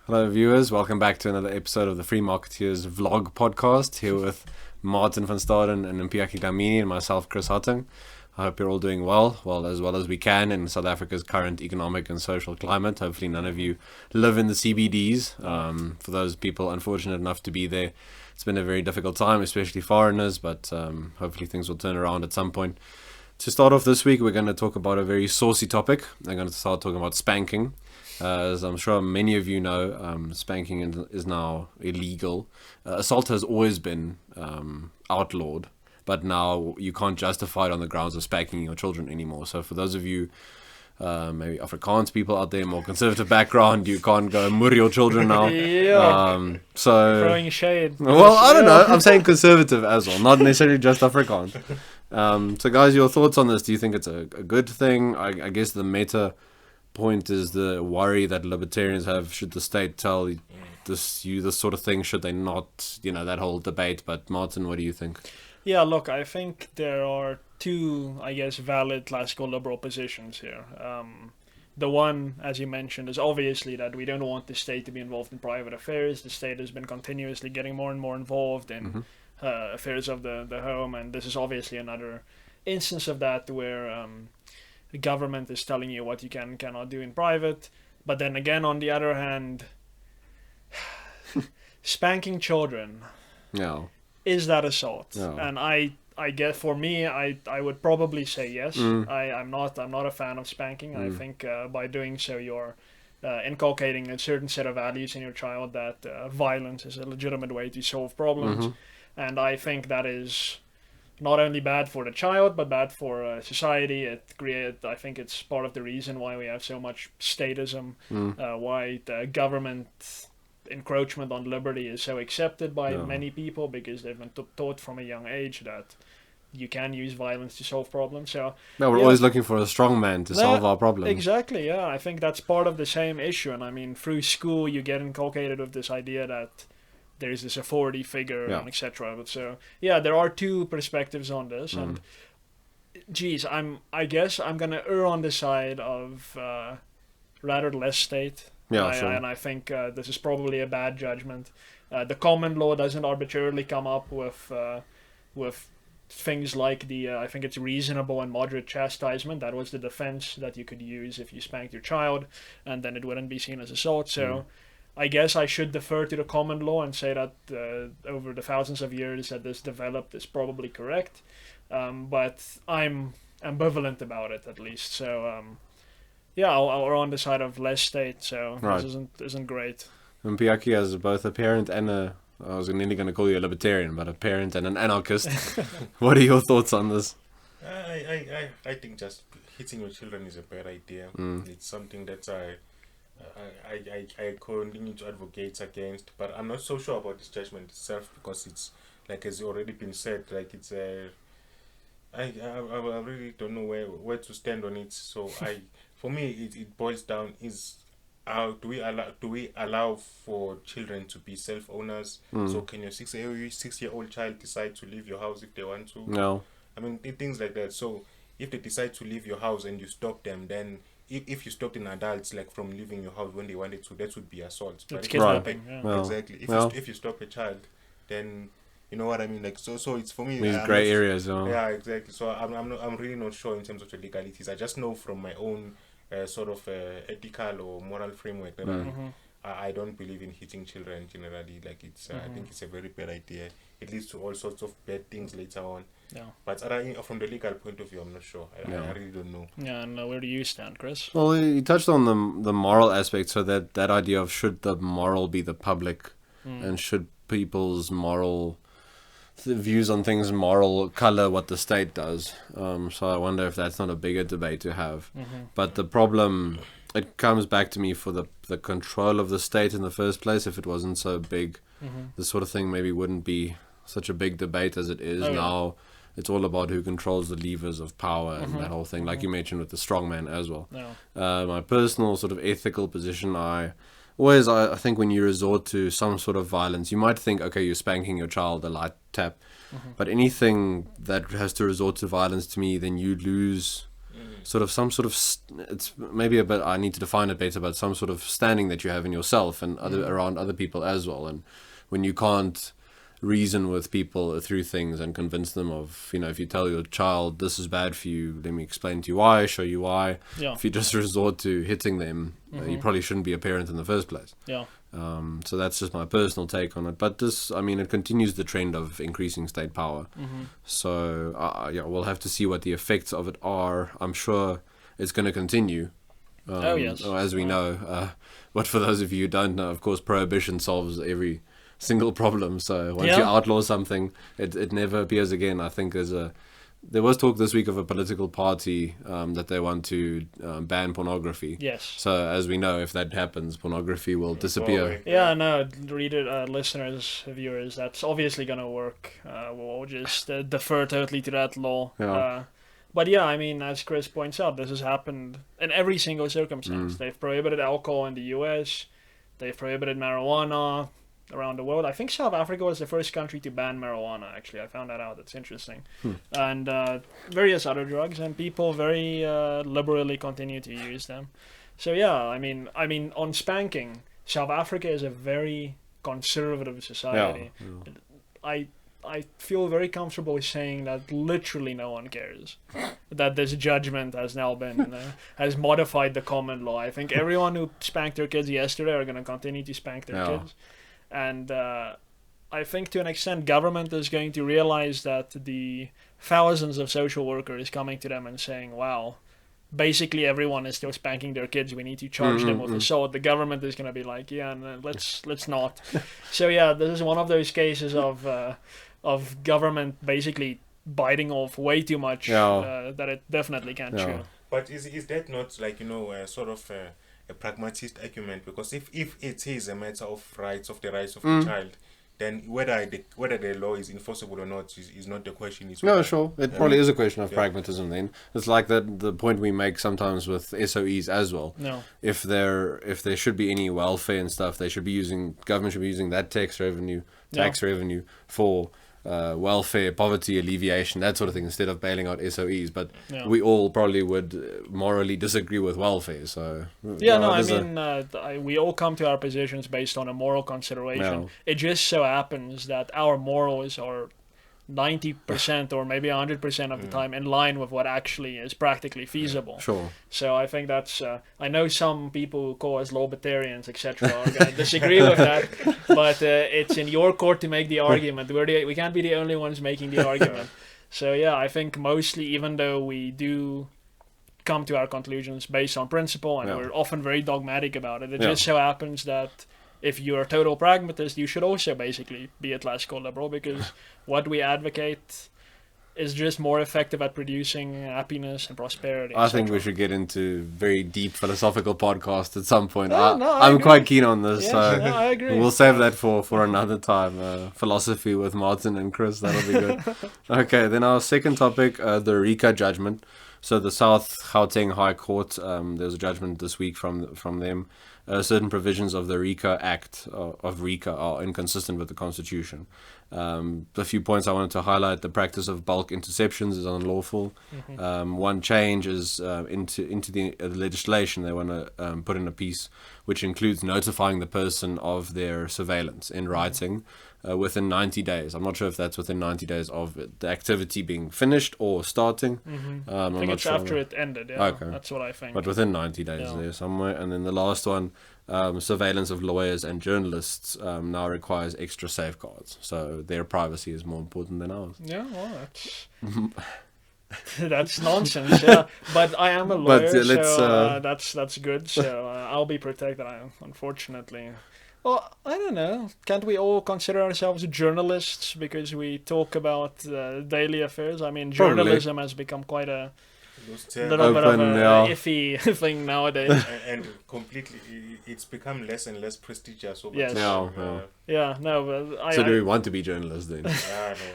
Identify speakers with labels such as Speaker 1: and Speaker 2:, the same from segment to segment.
Speaker 1: Hello viewers, welcome back to another episode of the Free Marketeers vlog podcast, here with Martin van Staden and Mpiyakhe Dhlamini and myself, Chris Hattingh. I hope you're all doing well as we can in South Africa's current economic and social climate. Hopefully none of you live in the CBDs. For those people unfortunate enough to be there, it's been a very difficult time, especially foreigners, but hopefully things will turn around at some point. To start off this week, we're going to talk about a very saucy topic. We're going to start talking about spanking. As I'm sure many of you know, spanking is now illegal. Assault has always been outlawed, but now you can't justify it on the grounds of spanking your children anymore. So for those of you, maybe Afrikaans people out there, more conservative background, you can't go murder your children now. So
Speaker 2: throwing shade.
Speaker 1: Well, I don't know. I'm saying conservative as well, not necessarily just Afrikaans. So guys, your thoughts on this? Do you think it's a good thing? I guess the meta point is the worry that libertarians have, should the state tell this sort of thing, should they not, that whole debate. But Martin, what do you think?
Speaker 2: Yeah, look, I think there are two, valid classical liberal positions here. The one, as you mentioned, is obviously that we don't want the state to be involved in private affairs. The state has been continuously getting more and more involved in affairs of the home, and this is obviously another instance of that where the government is telling you what you can and cannot do in private. But then again, on the other hand, spanking children, is that assault?
Speaker 1: No.
Speaker 2: And I guess for me, I would probably say yes. I'm not a fan of spanking. I think by doing so, you're inculcating a certain set of values in your child, that violence is a legitimate way to solve problems. And I think that is not only bad for the child, but bad for society. I think it's part of the reason why we have so much statism, why the government encroachment on liberty is so accepted by many people, because they've been taught from a young age that you can use violence to solve problems. So
Speaker 1: we're always looking for a strong man to solve our problems.
Speaker 2: Exactly, yeah. I think that's part of the same issue. And I mean, through school, you get inculcated with this idea that there's this authority figure, and etc. But so, there are two perspectives on this. And I guess I'm gonna err on the side of rather less state.
Speaker 1: Sure.
Speaker 2: And I think this is probably a bad judgment. The common law doesn't arbitrarily come up with things like I think it's reasonable and moderate chastisement. That was the defense that you could use if you spanked your child, and then it wouldn't be seen as assault. So I guess I should defer to the common law and say that over the thousands of years that this developed is probably correct. But I'm ambivalent about it, at least. So I'll err on the side of less state. So this isn't great.
Speaker 1: Mpiyakhe, as both a parent and I was nearly going to call you a libertarian, but a parent and an anarchist. What are your thoughts on this?
Speaker 3: I think just hitting your children is a bad idea. It's something that I continue to advocate against, but I'm not so sure about this judgment itself, because it's like, as already been said, like it's I really don't know where to stand on it. So for me it boils down is, do we allow for children to be self-owners? So can your 6-year-old child decide to leave your house if they want to?
Speaker 1: No.
Speaker 3: I mean, things like that. So if they decide to leave your house and you stop them, then if you stopped an adult like from leaving your house when they wanted to, that would be assault.
Speaker 2: It's kidnapping.
Speaker 3: Exactly. If you stop a child, then you know what I mean. Like so it's for me.
Speaker 1: These grey areas.
Speaker 3: Yeah, exactly. So I'm really not sure in terms of the legalities. I just know from my own sort of ethical or moral framework that I don't believe in hitting children generally. Like it's I think it's a very bad idea. It leads to all sorts of bad things later on. But from the legal point of view, I'm not sure. I really don't know.
Speaker 2: And where do you stand, Chris?
Speaker 1: Well, you touched on the moral aspect, so that idea of should the moral be the public, and should people's moral views on things color what the state does. So I wonder if that's not a bigger debate to have. But the problem, it comes back to me for the control of the state in the first place. If it wasn't so big, this sort of thing maybe wouldn't be such a big debate as it is now. It's all about who controls the levers of power and that whole thing, like you mentioned with the strongman as well. My personal sort of ethical position, I think when you resort to some sort of violence, you might think, okay, you're spanking your child, a light tap, but anything that has to resort to violence, to me, then you lose sort of some sort of it's maybe a bit, I need to define it better, but some sort of standing that you have in yourself and around other people as well. And when you can't reason with people through things and convince them of, if you tell your child this is bad for you, let me explain to you why, show you why. If you just resort to hitting them, you probably shouldn't be a parent in the first place. So that's just my personal take on it. But this, it continues the trend of increasing state power. So we'll have to see what the effects of it are. I'm sure it's going to continue. As we know. But for those of you who don't know, of course, prohibition solves every single problem. So once you outlaw something, it never appears again. I think there was talk this week of a political party that they want to ban pornography. So as we know, if that happens, pornography will disappear.
Speaker 2: Listeners, viewers, that's obviously going to work. We'll just defer totally to that law. But as Chris points out, this has happened in every single circumstance. They've prohibited alcohol in the US. They've prohibited marijuana around the world. I think South Africa was the first country to ban marijuana, actually. I found that out. That's interesting. And various other drugs, and people very liberally continue to use them. So on spanking, South Africa is a very conservative society. I feel very comfortable with saying that literally no one cares. That this judgment has now been has modified the common law. I think everyone who spanked their kids yesterday are going to continue to spank their kids. And I think to an extent government is going to realize that the thousands of social workers coming to them and saying, wow, basically everyone is still spanking their kids, we need to charge them with assault. The government is going to be like, let's not. So this is one of those cases of government basically biting off way too much that it definitely can't chew.
Speaker 3: But is that not like, sort of a pragmatist argument? Because if it is a matter of the rights of the child, then whether the law is enforceable or not is not the question.
Speaker 1: It probably is a question of pragmatism then. It's like the point we make sometimes with SOEs as well. If there should be any welfare and stuff, government should be using that tax revenue for welfare, poverty alleviation, that sort of thing, instead of bailing out SOEs. But we all probably would morally disagree with welfare. So
Speaker 2: we all come to our positions based on a moral consideration. It just so happens that our morals are 90% or maybe 100% of the time in line with what actually is practically feasible. So I think that's I know some people who call us lawbetarians, etc., are going to disagree with that, but it's in your court to make the argument. We can't be the only ones making the argument. So I think mostly, even though we do come to our conclusions based on principle and we're often very dogmatic about it, just so happens that if you're a total pragmatist, you should also basically be a classical liberal, because what we advocate is just more effective at producing happiness and prosperity.
Speaker 1: I think we should get into very deep philosophical podcast at some point. I'm quite keen on this.
Speaker 2: I agree.
Speaker 1: We'll save that for another time. Philosophy with Martin and Chris, that'll be good. Okay, then our second topic, the RICA judgment. So the South Gauteng High Court, there's a judgment this week from them. Certain provisions of the RICA Act of RICA are inconsistent with the Constitution. A few points I wanted to highlight: the practice of bulk interceptions is unlawful. One change is into the legislation. They want to put in a piece which includes notifying the person of their surveillance in writing within 90 days. I'm not sure if that's within 90 days of the activity being finished or starting.
Speaker 2: I think it's after it ended. Okay. That's what I think.
Speaker 1: But within 90 days there somewhere. And then the last one, surveillance of lawyers and journalists now requires extra safeguards. So their privacy is more important than ours.
Speaker 2: Yeah, well, that's nonsense. But I am a lawyer, so that's good. So I'll be protected. Unfortunately. Well, I don't know. Can't we all consider ourselves journalists because we talk about daily affairs? I mean, journalism has become quite a little bit of an iffy thing nowadays.
Speaker 3: And completely, it's become less and less prestigious.
Speaker 2: So do
Speaker 1: we want to be journalists then?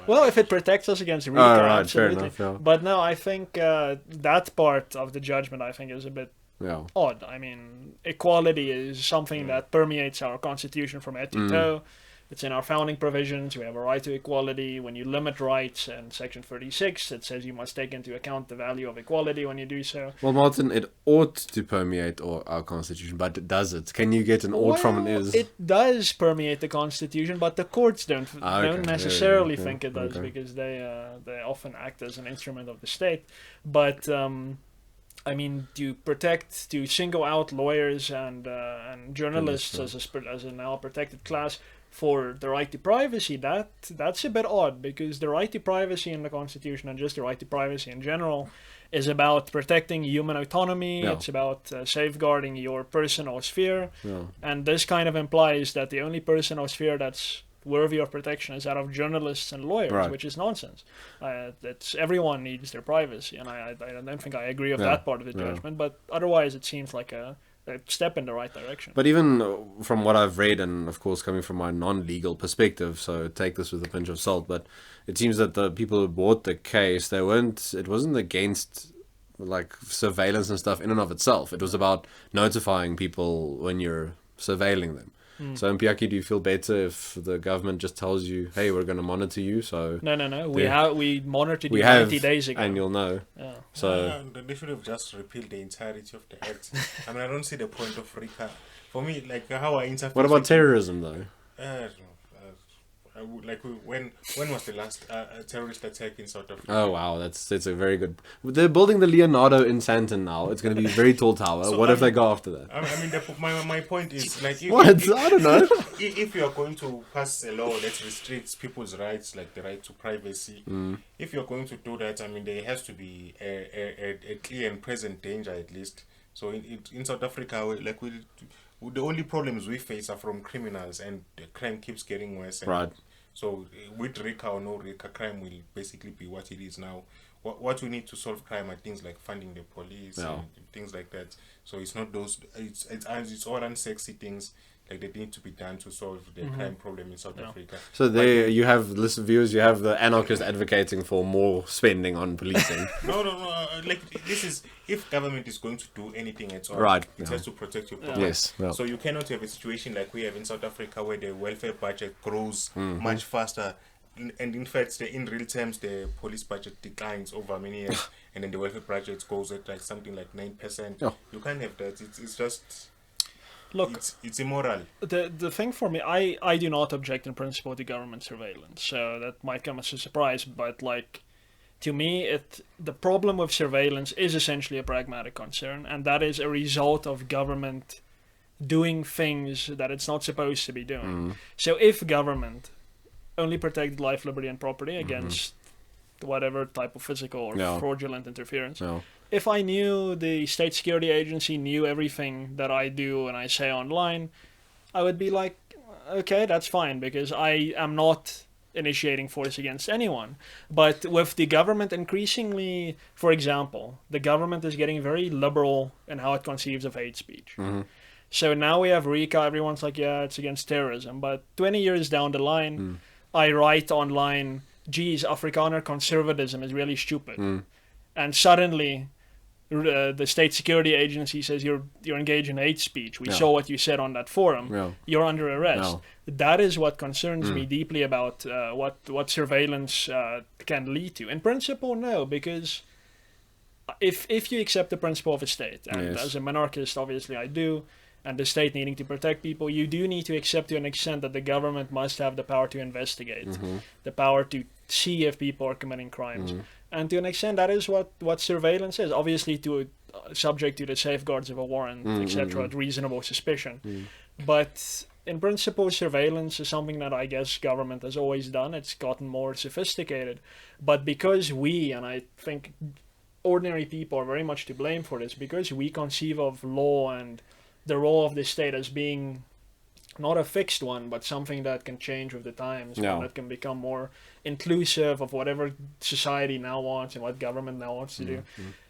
Speaker 2: Well, if it protects us against RICA, absolutely. Fair enough, But no, I think that part of the judgment, I think, is a bit odd. I mean, equality is something that permeates our constitution from head to toe. It's in our founding provisions. We have a right to equality. When you limit rights in Section 36, it says you must take into account the value of equality when you do so.
Speaker 1: Well, Martin, it ought to permeate our constitution, but does it? Can you get an ought from an is?
Speaker 2: It does permeate the constitution, but the courts don't necessarily think it does, because they often act as an instrument of the state. But I mean, to single out lawyers and journalists as a now protected class for the right to privacy, that's a bit odd, because the right to privacy in the Constitution, and just the right to privacy in general, is about protecting human autonomy. It's about safeguarding your personal sphere, and this kind of implies that the only personal sphere that's worthy of protection is that of journalists and lawyers, which is nonsense. That's everyone needs their privacy, and I don't think I agree with that part of the judgment. But otherwise, it seems like a step in the right direction.
Speaker 1: But even from what I've read, and of course coming from my non-legal perspective, so take this with a pinch of salt, but it seems that the people who bought the case, it wasn't against like surveillance and stuff in and of itself. It was about notifying people when you're surveilling them. So Mpiyakhe, do you feel better if the government just tells you, hey, we're going to monitor you? So
Speaker 2: no. We monitored you 90 days ago.
Speaker 1: And you'll know.
Speaker 2: Yeah.
Speaker 1: So
Speaker 3: they should have just repealed the entirety of the act. I mean, I don't see the point of RICA. For me, like how I interface.
Speaker 1: What about terrorism, though?
Speaker 3: When was the last terrorist attack in South Africa?
Speaker 1: Oh wow, that's a very good. They're building the Leonardo in Sandton now. It's going to be a very tall tower.
Speaker 3: So,
Speaker 1: what if they go after that?
Speaker 3: I mean, my point is like
Speaker 1: I don't know.
Speaker 3: If you are going to pass a law that restricts people's rights, like the right to privacy, if you're going to do that, I mean, there has to be a clear and present danger at least. So in South Africa, the only problems we face are from criminals, and the crime keeps getting worse.
Speaker 1: Right.
Speaker 3: So with RICA or no RICA, crime will basically be what it is now. What we need to solve crime are things like funding the police and things like that. So it's not those. It's all unsexy things like that need to be done to solve the crime problem in South Africa.
Speaker 1: So there you have, listen viewers, you have the anarchist advocating for more spending on policing.
Speaker 3: No. Like this is, if government is going to do anything at all, it has to protect your property.
Speaker 1: Yes. Yeah.
Speaker 3: So you cannot have a situation like we have in South Africa where the welfare budget grows much faster. And in fact, in real terms, the police budget declines over many years, and then the welfare budget goes at like something like 9%. You can't have that. It's just.
Speaker 2: Look,
Speaker 3: it's immoral.
Speaker 2: The thing for me, I do not object in principle to government surveillance, so that might come as a surprise, but like, to me, the problem with surveillance is essentially a pragmatic concern, and that is a result of government doing things that it's not supposed to be doing. So if government only protected life, liberty, and property against whatever type of physical or fraudulent interference, if I knew the state security agency knew everything that I do and I say online, I would be like, okay, that's fine, because I am not initiating force against anyone. But with the government increasingly, for example, the government is getting very liberal in how it conceives of hate speech. So now we have RICA, everyone's like, yeah, it's against terrorism. But 20 years down the line, I write online, geez, Afrikaner conservatism is really stupid. And suddenly the state security agency says you're engaged in hate speech. We saw what you said on that forum. You're under arrest. That is what concerns me deeply about what surveillance can lead to. In principle, no, because if you accept the principle of a state, and as a monarchist, obviously I do, and the state needing to protect people, you do need to accept to an extent that the government must have the power to investigate, the power to see if people are committing crimes. And to an extent, that is what surveillance is. Obviously, subject to the safeguards of a warrant, etc., reasonable suspicion. But in principle, surveillance is something that I guess government has always done. It's gotten more sophisticated. But because we, and I think ordinary people are very much to blame for this, because we conceive of law and the role of the state as being not a fixed one, but something that can change with the times, that can become more inclusive of whatever society now wants and what government now wants to do.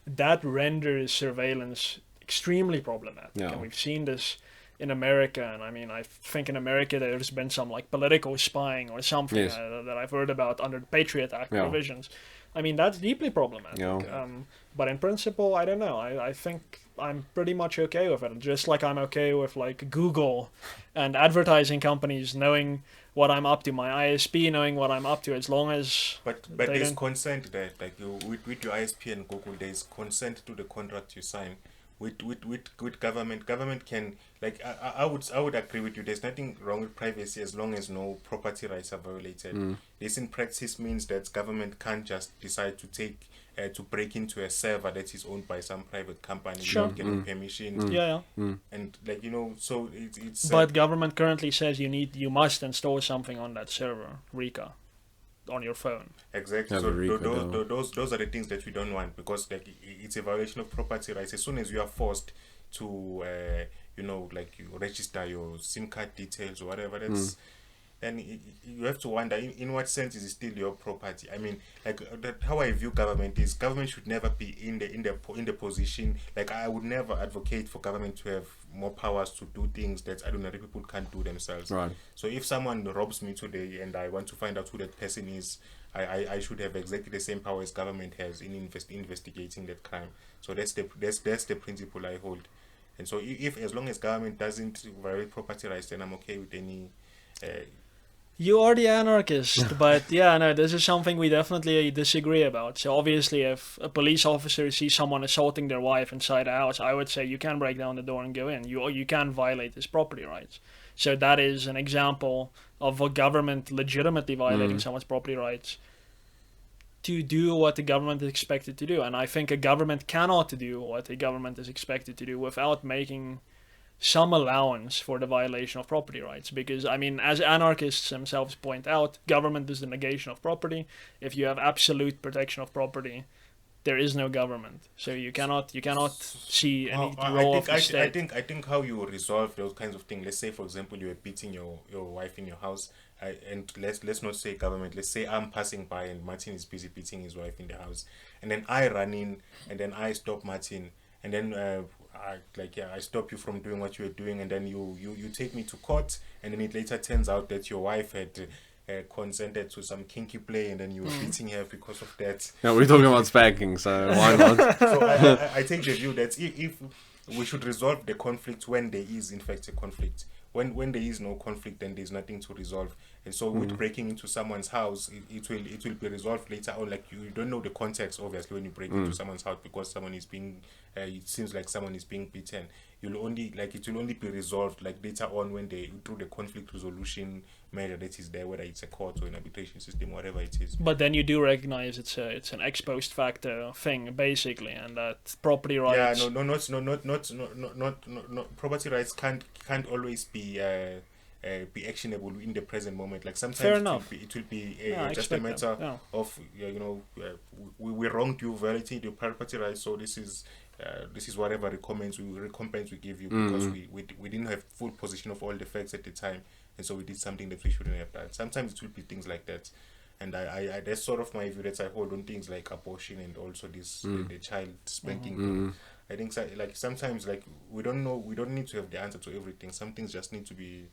Speaker 2: That renders surveillance extremely problematic. And we've seen this in America, and I mean, I think in America there's been some like political spying or something that I've heard about under the Patriot Act provisions, I mean, that's deeply problematic.
Speaker 1: Yeah.
Speaker 2: But in principle, I don't know. I think I'm pretty much okay with it. Just like I'm okay with like Google and advertising companies knowing what I'm up to, my ISP knowing what I'm up to, as long as
Speaker 3: But
Speaker 2: they
Speaker 3: there's
Speaker 2: don't-
Speaker 3: consent there. Like with your ISP and Google, there's consent to the contract you sign. With government can, like, I would agree with you. There's nothing wrong with privacy as long as no property rights are violated. This in practice means that government can't just decide to take to break into a server that is owned by some private company
Speaker 2: Sure.
Speaker 3: without getting permission.
Speaker 2: yeah.
Speaker 3: And like, you know, so it's
Speaker 2: But government currently says you must install something on that server, RICA, on your phone.
Speaker 3: exactly.
Speaker 1: Yeah,
Speaker 3: So
Speaker 1: the RICA
Speaker 3: those are the things that we don't want, because like it's a violation of property rights. As soon as you are forced to you know, like, you register your SIM card details or whatever, that's then you have to wonder in what sense is it still your property. I mean, like, how I view government is government should never be in the position, like, I would never advocate for government to have more powers to do things that ordinary people can't do themselves.
Speaker 1: Right.
Speaker 3: So if someone robs me today and I want to find out who that person is, I should have exactly the same power as government has in investigating that crime. So that's the principle I hold. And so if as long as government doesn't violate property rights, then I'm okay with any.
Speaker 2: You are the anarchist, but yeah, no, this is something we definitely disagree about. So obviously, if a police officer sees someone assaulting their wife inside a house, I would say you can break down the door and go in. You can violate his property rights. So that is an example of a government legitimately violating someone's property rights to do what the government is expected to do. And I think a government cannot do what a government is expected to do without making some allowance for the violation of property rights, because I mean, as anarchists themselves point out, government is the negation of property. If you have absolute protection of property, there is no government. So you cannot see any role of the state.
Speaker 3: I think how you resolve those kinds of things. Let's say, for example, you are beating your wife in your house, and let's not say government. Let's say I'm passing by and Martin is busy beating his wife in the house, and then I run in and then I stop Martin, and then I stop you from doing what you were doing, and then you take me to court, and then it later turns out that your wife had consented to some kinky play, and then you were beating her because of that.
Speaker 1: Yeah, we're talking about spanking, so why not?
Speaker 3: So I take the view that if we should resolve the conflict when there is in fact a conflict. When there is no conflict, then there's nothing to resolve. And so with breaking into someone's house, it will be resolved later on. Like, you don't know the context, obviously, when you break into someone's house, because someone is being it seems like someone is being beaten. It will only be resolved like later on when they through the conflict resolution measure that is there, whether it's a court or an arbitration system, whatever it is.
Speaker 2: But then you do recognize it's an ex post facto thing, basically, and that property rights.
Speaker 3: Yeah, not property rights can't always be actionable in the present moment. Like, sometimes it will be just a matter of we wronged you, violated your property rights, so this is whatever recompense we give you, because we didn't have full possession of all the facts at the time, and so we did something that we shouldn't have done. Sometimes it will be things like that, and I that's sort of my view that I hold on things like abortion and also this the child spanking thing. I think like sometimes, like, we don't need to have the answer to everything. Some things just need to be,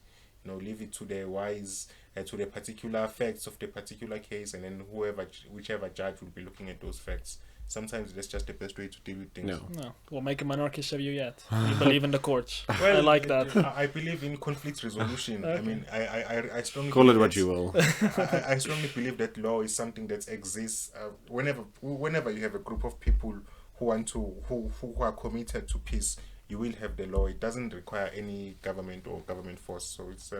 Speaker 3: leave it to the wise, to the particular facts of the particular case, and then whichever judge will be looking at those facts. Sometimes that's just the best way to deal with things.
Speaker 2: No, we'll make him anarchist of you yet. You believe in the courts.
Speaker 3: Well,
Speaker 2: I like that.
Speaker 3: I believe in conflict resolution. Okay. I mean, I strongly
Speaker 1: call it what you will.
Speaker 3: I strongly believe that law is something that exists whenever you have a group of people who are committed to peace. You will have the law. It doesn't require any government or government force. So it's.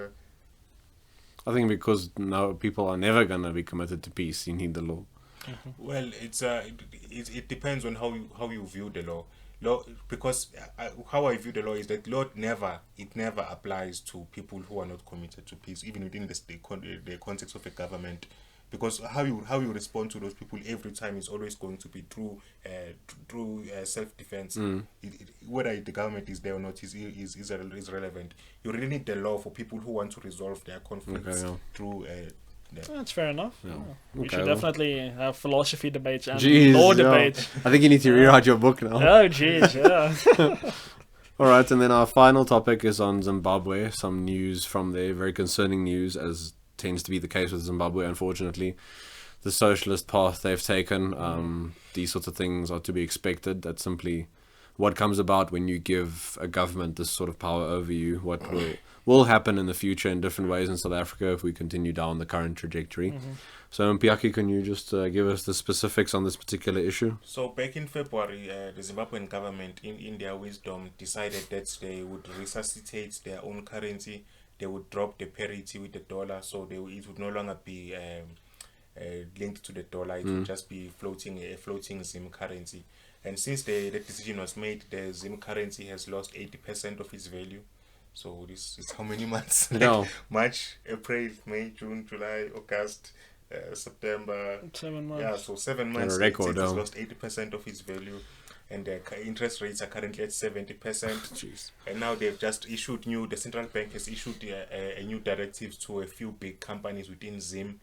Speaker 1: I think because now people are never gonna be committed to peace, you need the law.
Speaker 3: Well, it depends on how you view the law. Because how I view the law is that law never applies to people who are not committed to peace, even within the context of a government. Because how you respond to those people every time is always going to be through self-defense. Whether the government is there or not is relevant. You really need the law for people who want to resolve their conflicts through.
Speaker 2: That's fair enough.
Speaker 1: Yeah.
Speaker 2: We should definitely have philosophy debates and
Speaker 1: law
Speaker 2: debates.
Speaker 1: I think you need to rewrite your book now.
Speaker 2: Oh, jeez, yeah.
Speaker 1: All right, and then our final topic is on Zimbabwe. Some news from there, very concerning news, as tends to be the case with Zimbabwe, unfortunately. the socialist path they've taken. These sorts of things are to be expected. That's simply what comes about when you give a government this sort of power over you. What will happen in the future in different ways in South Africa if we continue down the current trajectory. So Mpiyakhe, can you just give us the specifics on this particular issue?
Speaker 3: So back in February, the Zimbabwean government, in their wisdom, decided that they would resuscitate their own currency. They would drop the parity with the dollar, so it would no longer be linked to the dollar. It would just be a floating Zim currency. And since the decision was made, the Zim currency has lost 80% of its value. So this is how many months?
Speaker 1: No.
Speaker 3: March, April, May, June, July, August, September.
Speaker 2: 7 months.
Speaker 3: Yeah, so 7 months.
Speaker 1: A record,
Speaker 3: it has lost 80% of its value. And the interest rates are currently at 70%.
Speaker 1: Jeez.
Speaker 3: And now they've just issued the central bank has issued a new directive to a few big companies within Zim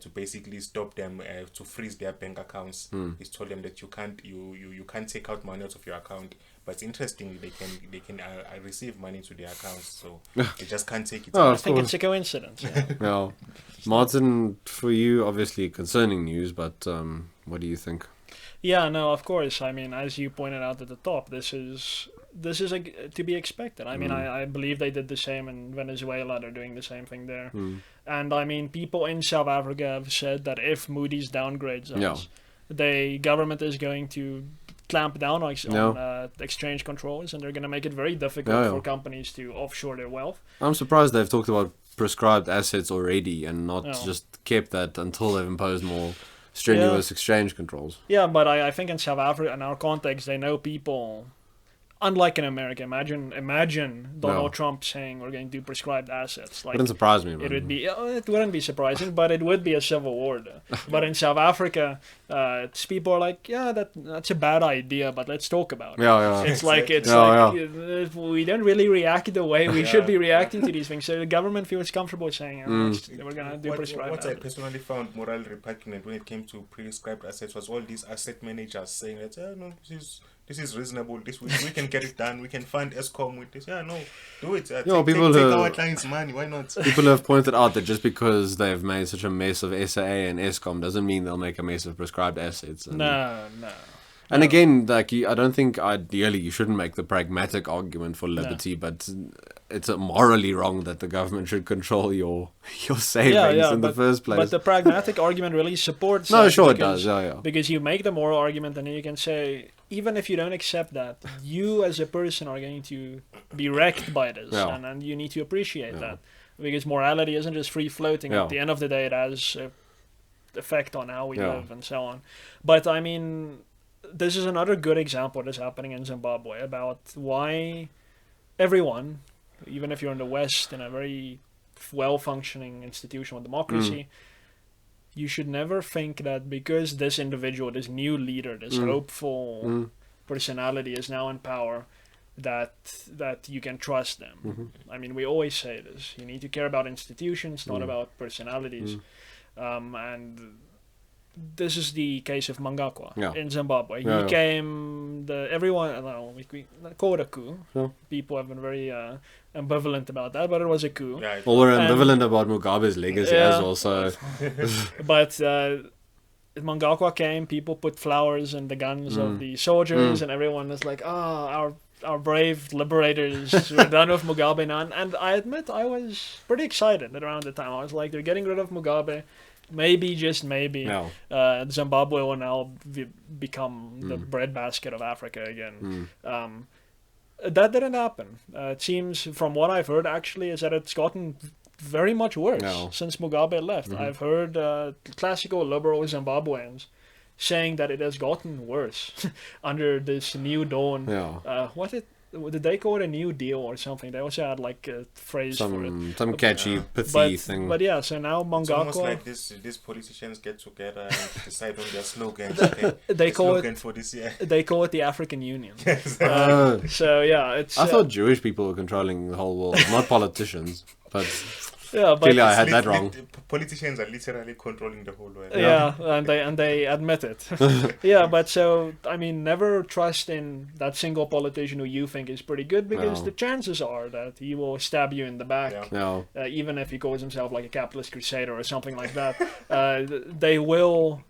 Speaker 3: to basically stop them, to freeze their bank accounts. It's told them that you can't take out money out of your account. But interestingly, they can receive money to their accounts, so they just can't take it out.
Speaker 2: I think it's a coincidence. Yeah.
Speaker 1: Well, Martin, for you, obviously concerning news, but what do you think?
Speaker 2: Yeah, no, of course. I mean, as you pointed out at the top, this is to be expected. I mean, I believe they did the same in Venezuela. They're doing the same thing there. And I mean, people in South Africa have said that if Moody's downgrades us, the government is going to clamp down on exchange controls, and they're going to make it very difficult for companies to offshore their wealth.
Speaker 1: I'm surprised they've talked about prescribed assets already and not just kept that until they've imposed more strenuous exchange controls.
Speaker 2: Yeah, but I think in South Africa, in our context, they know people. Unlike in America, imagine Donald Trump saying we're going to do prescribed assets. Like,
Speaker 1: wouldn't surprise me, man.
Speaker 2: It wouldn't be surprising, but it would be a civil war. But in South Africa, people are like, that's a bad idea, but let's talk about it. It's like we don't really react the way we should be reacting to these things. So the government feels comfortable saying we're gonna do prescribed assets.
Speaker 3: What I personally found morally repugnant when it came to prescribed assets was all these asset managers saying that no, this is reasonable. We can get it done. We can fund ESCOM with this. No, do it. Take our clients' money. Why not?
Speaker 1: People have pointed out that just because they've made such a mess of SAA and ESCOM doesn't mean they'll make a mess of prescribed assets.
Speaker 2: No.
Speaker 1: And again, like I don't think ideally you shouldn't make the pragmatic argument for liberty, but it's morally wrong that the government should control your savings in the first place.
Speaker 2: But the pragmatic argument really supports.
Speaker 1: It does.
Speaker 2: Because you make the moral argument, and then you can say, even if you don't accept that, you as a person are going to be wrecked by this, and you need to appreciate that, because morality isn't just free floating. At the end of the day, it has an effect on how we live and so on. But I mean, this is another good example that's happening in Zimbabwe about why everyone, even if you're in the West in a very well-functioning institutional democracy, you should never think that because this individual, this new leader, this hopeful personality is now in power, that you can trust them. I mean, we always say this. You need to care about institutions, not about personalities. And this is the case of Mnangagwa in Zimbabwe. He came, we call it a coup. People have been very ambivalent about that, but it was a coup.
Speaker 1: Well, we're ambivalent about Mugabe's legacy as well, so...
Speaker 2: But Mnangagwa came, people put flowers in the guns of the soldiers, and everyone was like, our brave liberators, we're done with Mugabe now. And I admit, I was pretty excited around the time. I was like, they're getting rid of Mugabe. Maybe, just maybe, Zimbabwe will now become the breadbasket of Africa again. That didn't happen. It seems, from what I've heard, actually, is that it's gotten very much worse since Mugabe left. I've heard classical liberal Zimbabweans saying that it has gotten worse under this new dawn. Did they call it a new deal or something? They also had like a phrase for it.
Speaker 1: Some catchy, pithy thing.
Speaker 2: But yeah, so now Mnangagwa...
Speaker 3: It's almost like these politicians get together and decide on their slogans. Okay,
Speaker 2: they call
Speaker 3: slogan for this year.
Speaker 2: They call it the African Union. So yeah, it's...
Speaker 1: I thought Jewish people were controlling the whole world, not politicians, but...
Speaker 2: Yeah, but
Speaker 1: Clearly, I had that wrong.
Speaker 3: Politicians are literally controlling the whole world.
Speaker 2: yeah, and they admit it. Yeah, but so I mean, never trust in that single politician who you think is pretty good, because
Speaker 1: No.
Speaker 2: the chances are that he will stab you in the back.
Speaker 3: Yeah.
Speaker 1: No.
Speaker 2: Even if he calls himself like a capitalist crusader or something like that, they will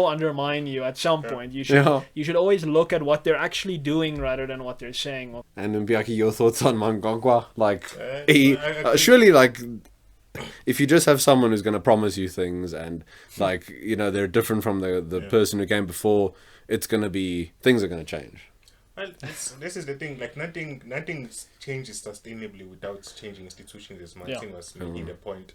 Speaker 2: undermine you at some point. You should always look at what they're actually doing rather than what they're saying.
Speaker 1: And Mpiyakhe, your thoughts on Mangongwa? Like,
Speaker 3: I
Speaker 1: surely, like, if you just have someone who's going to promise you things, and like, you know, they're different from the person who came before, it's going to be, things are going to change.
Speaker 3: Well, this is the thing. Like nothing changes sustainably without changing institutions. As Martin was making the point.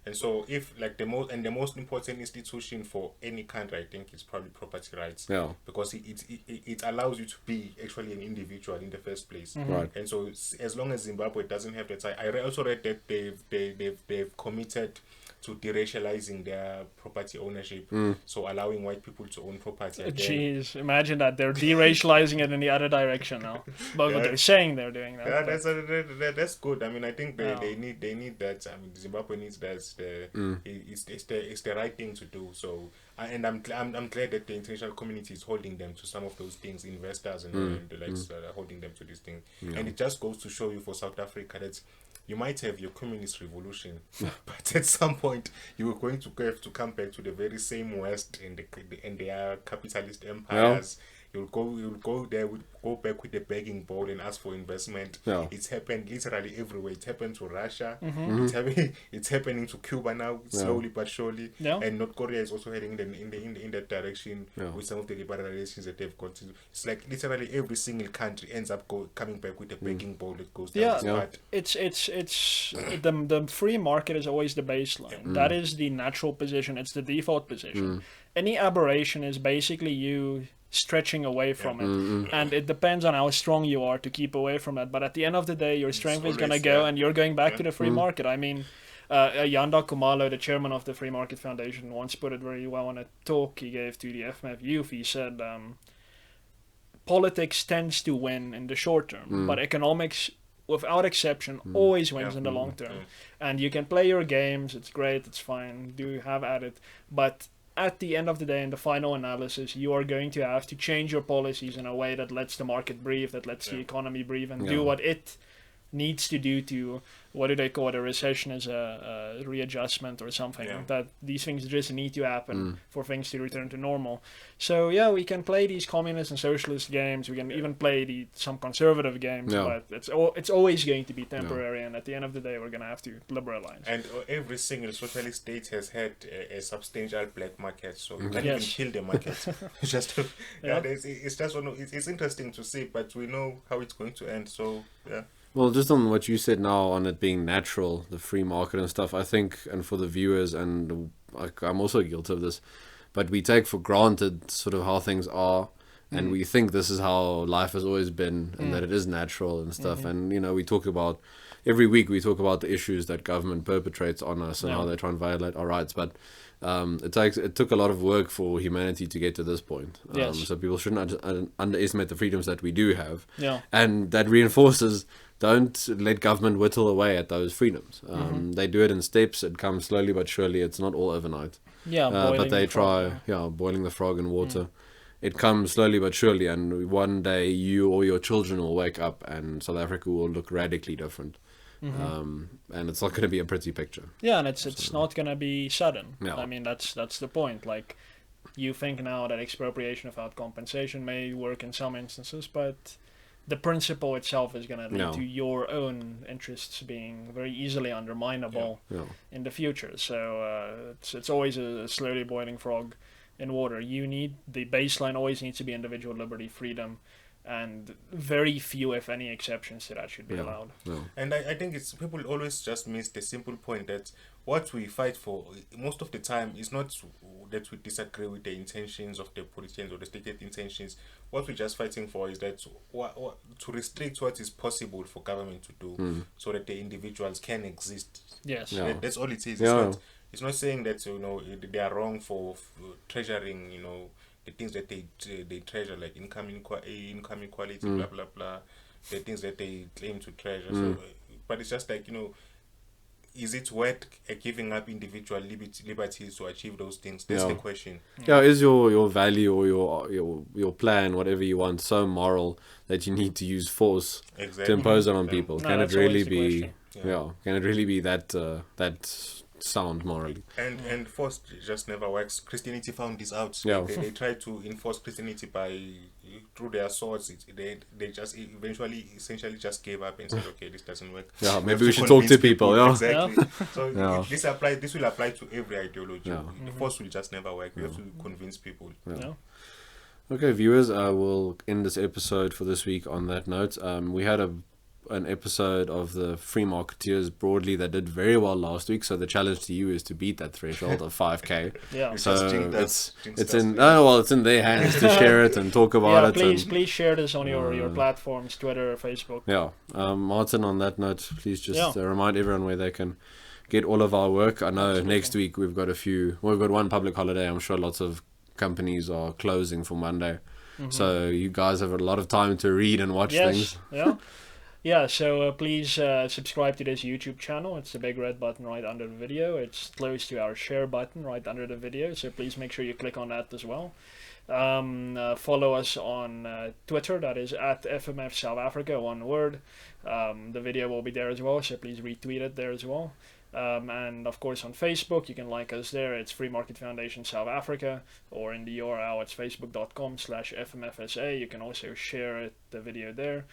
Speaker 3: And so, if like the most important institution for any country, I think, is probably property rights.
Speaker 1: Yeah.
Speaker 3: Because it allows you to be actually an individual in the first place.
Speaker 1: Right.
Speaker 3: And so, as long as Zimbabwe doesn't have that, I also read that they've committed to deracializing their property ownership, so allowing white people to own property again.
Speaker 2: Jeez, imagine that they're deracializing it in the other direction now. But what they're saying they're doing that.
Speaker 3: Yeah, that's good. I mean, I think they need that. I mean, Zimbabwe needs that. It's the right thing to do. So, and I'm glad that the international community is holding them to some of those things, investors and the likes are holding them to this thing. And it just goes to show you for South Africa that you might have your communist revolution, but at some point you are going to have to come back to the very same West and their capitalist empires. You'll go there, go back with the begging bowl and ask for investment.
Speaker 1: Yeah.
Speaker 3: It's happened literally everywhere. It happened to Russia.
Speaker 2: Mm-hmm.
Speaker 3: It's happening to Cuba now, slowly but surely.
Speaker 2: Yeah.
Speaker 3: And North Korea is also heading in that direction with some of the liberalizations that they've got to. It's like literally every single country ends up coming back with a begging bowl that goes down this path.
Speaker 2: It's the free market is always the baseline. That is the natural position. It's the default position. Any aberration is basically you stretching away from it, and it depends on how strong you are to keep away from it. But at the end of the day, your strength is going to go, and you're going back to the free market. I mean, Yanda Kumalo, the chairman of the Free Market Foundation, once put it very well in a talk he gave to the FMF youth. He said, politics tends to win in the short term, but economics, without exception, always wins in the long term. And you can play your games, it's great, it's fine, do have at it, but at the end of the day, in the final analysis, you are going to have to change your policies in a way that lets the market breathe, that lets the economy breathe, and do what it needs to do to, what do they call it, a recession is a readjustment or something, that these things just need to happen for things to return to normal. So we can play these communist and socialist games, we can even play some conservative games, but it's always going to be temporary, and at the end of the day we're going to have to liberalize.
Speaker 3: And every single socialist state has had a substantial black market, so you can't even kill the market. It's just it's interesting to see, but we know how it's going to end, so
Speaker 1: Well, just on what you said now on it being natural, the free market and stuff, I think, and for the viewers, and I'm also guilty of this, but we take for granted sort of how things are, and we think this is how life has always been, and that it is natural and stuff. And, you know, every week we talk about the issues that government perpetrates on us and how they try and violate our rights, but it took a lot of work for humanity to get to this point. So people shouldn't underestimate the freedoms that we do have. And that reinforces, don't let government whittle away at those freedoms. They do it in steps. It comes slowly but surely. It's not all overnight. But they try, boiling the frog in water. It comes slowly but surely, and one day you or your children will wake up and South Africa will look radically different. And it's not going to be a pretty picture.
Speaker 2: And it's not going to be sudden. I mean, that's the point. Like, you think now that expropriation without compensation may work in some instances, but the principle itself is going to lead to your own interests being very easily underminable in the future. So it's always a slowly boiling frog in water. The baseline always needs to be individual liberty, freedom, and very few, if any, exceptions to that should be allowed.
Speaker 3: And I think people always just miss the simple point that what we fight for most of the time is not that we disagree with the intentions of the politicians or the stated intentions. What we're just fighting for is that to restrict what is possible for government to do, so that the individuals can exist. That's all it is. It's not saying that they are wrong for treasuring the things that they treasure, like income equality, blah blah blah, the things that they claim to treasure. So, but it's just like is it worth giving up individual liberties to achieve those things? That's the question.
Speaker 1: Yeah, is your value or your plan, whatever you want, so moral that you need to use force to impose it on people?
Speaker 2: No,
Speaker 1: Can it
Speaker 2: that's
Speaker 1: really
Speaker 2: always the
Speaker 1: be?
Speaker 2: question.
Speaker 1: Yeah, can it really be that sound morally?
Speaker 3: And force just never works. Christianity found this out.
Speaker 1: Yeah.
Speaker 3: They tried to enforce Christianity through their swords. They just essentially just gave up and said, okay, this doesn't work.
Speaker 1: Yeah,
Speaker 3: We
Speaker 1: maybe
Speaker 3: have
Speaker 1: we
Speaker 3: to
Speaker 1: should talk to
Speaker 3: convince
Speaker 1: people. Yeah.
Speaker 3: Exactly. So
Speaker 1: Yeah.
Speaker 3: this will apply to every ideology.
Speaker 1: Yeah.
Speaker 3: Force will just never work. We have to convince people.
Speaker 2: Yeah.
Speaker 1: Okay, viewers, we'll end this episode for this week on that note. We had an episode of the Free Marketeers broadly that did very well last week, so the challenge to you is to beat that threshold of 5k.
Speaker 2: Yeah.
Speaker 1: So
Speaker 3: Jinx
Speaker 1: it's
Speaker 3: us.
Speaker 1: in it's in their hands to share it and talk about
Speaker 2: Yeah,
Speaker 1: it.
Speaker 2: please share this on your platforms, Twitter, Facebook.
Speaker 1: Yeah, Martin, on that note, please just remind everyone where they can get all of our work. I know next week we've got one public holiday. I'm sure lots of companies are closing for Monday, so you guys have a lot of time to read and watch things.
Speaker 2: Yeah, so please subscribe to this YouTube channel. It's the big red button right under the video. It's close to our share button right under the video, so please make sure you click on that as well. Follow us on Twitter, that is at FMF South Africa, one word. The video will be there as well, so please retweet it there as well. And of course on Facebook, you can like us there. It's Free Market Foundation South Africa, or in the URL it's facebook.com/FMFSA. You can also share the video there.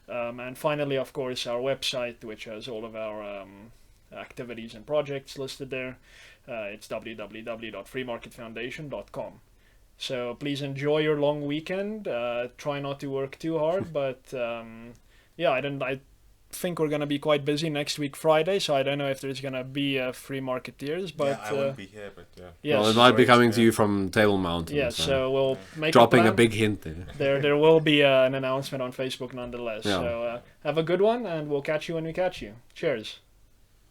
Speaker 2: And finally, of course, our website, which has all of our activities and projects listed there. It's www.freemarketfoundation.com. So please enjoy your long weekend. Try not to work too hard, but I think we're gonna be quite busy next week Friday, so I don't know if there's gonna be a Free Marketeers, but
Speaker 3: I won't be here, but
Speaker 2: yes.
Speaker 1: Well, it might be coming to you from Table Mountain.
Speaker 2: Yeah, so we'll make
Speaker 1: dropping
Speaker 2: a
Speaker 1: a big hint there.
Speaker 2: There will be an announcement on Facebook nonetheless.
Speaker 1: Yeah.
Speaker 2: So have a good one, and we'll catch you when we catch you. Cheers.